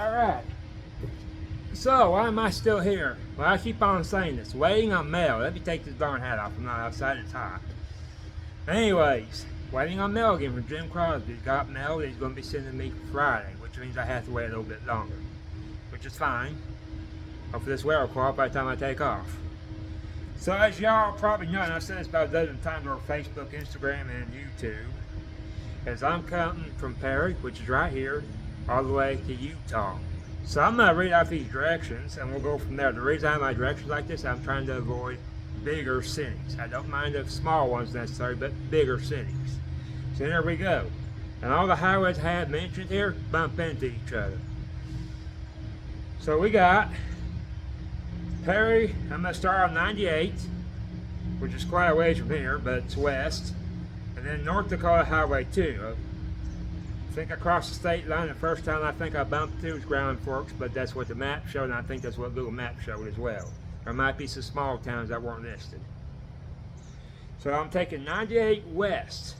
Alright. So, why am I still here? Well, I keep on saying this. Waiting on mail. Let me take this darn hat off. I'm not outside, it's hot. Anyways, waiting on mail again from Jim Crosby. Got mail that he's going to be sending me Friday, which means I have to wait a little bit longer. Which is fine. Hopefully this weather will clear up by the time I take off. So, as y'all probably know, and I've said this about a dozen times on Facebook, Instagram, and YouTube, as I'm coming from Perry, which is right here, all the way to Utah. So I'm going to read out these directions and we'll go from there. The reason I have my directions like this, I'm trying to avoid bigger cities. I don't mind the small ones necessarily, but bigger cities. So there we go. And all the highways I had mentioned here bump into each other. So we got Perry. I'm going to start on 98, which is quite a ways from here, but it's west. And then North Dakota Highway 2. I think I crossed the state line. The first time I think I bumped into was Grand Forks, but that's what the map showed, and I think that's what Google Maps showed as well. There might be some small towns that weren't listed. So I'm taking 98 west.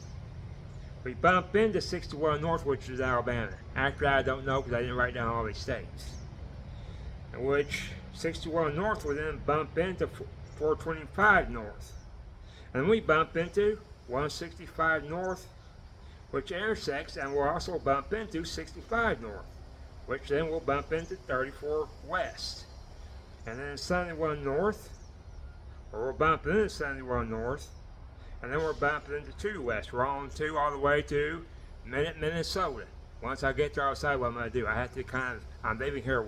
We bump into 61 north, which is Alabama. Actually, I don't know because I didn't write down all these states. In which 61 north will then bump into 425 north. And we bump into 165 north, which intersects, and we'll also bump into 65 north, which then we'll bump into 34 west. And then 71 north, or we'll bump into 71 north, and then we're bumping into 2 west. We're on 2 all the way to Minnesota. Once I get there outside, what I'm going to do, I have to I'm leaving here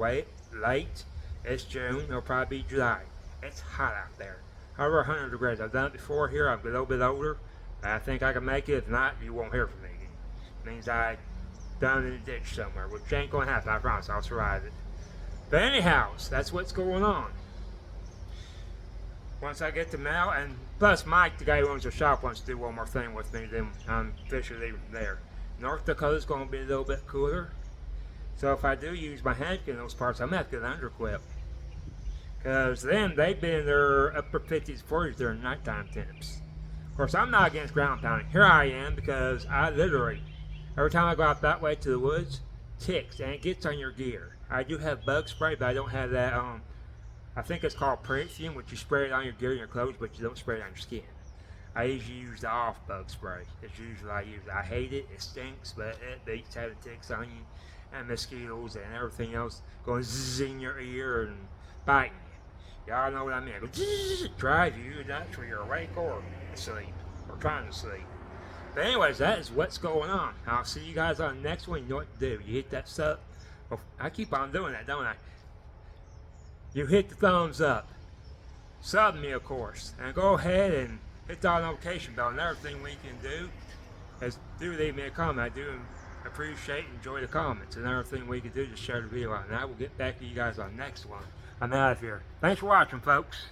late. It's June, it'll probably be July. It's hot out there. Over 100 degrees. I've done it before here. I'm a little bit older. I think I can make it. If not, you won't hear from me again. Means I down in a ditch somewhere, which ain't gonna happen. I promise. I'll survive it. But anyhow, that's what's going on. Once I get the mail, and plus Mike, the guy who owns the shop, wants to do one more thing with me. Then I'm officially there. North Dakota's gonna be a little bit cooler. So if I do use my hand in those parts, I'm gonna have to get an underquip. Because then they've been in their upper 50s, 40s during nighttime temps. Of course, I'm not against ground pounding. Here I am because I literally, every time I go out that way to the woods, ticks, and it gets on your gear. I do have bug spray, but I don't have that, I think it's called Perfume, which you spray it on your gear and your clothes, but you don't spray it on your skin. I usually use the off bug spray. It's usually I use. I hate it, it stinks, but it beats having ticks on you, and mosquitoes, and everything else going zzz in your ear and biting you. Y'all know what I mean. It goes, drive you nuts when you're awake or asleep, or trying to sleep. But anyways, that is what's going on. I'll see you guys on the next one. You know what to do. You hit that sub. Well, I keep on doing that, don't I? You hit the thumbs up. Sub me, of course. And go ahead and hit the notification bell. Another thing we can do is do leave me a comment. I do appreciate and enjoy the comments. Another thing we can do is share the video out. And I will get back to you guys on the next one. I'm out of here. Thanks for watching, folks.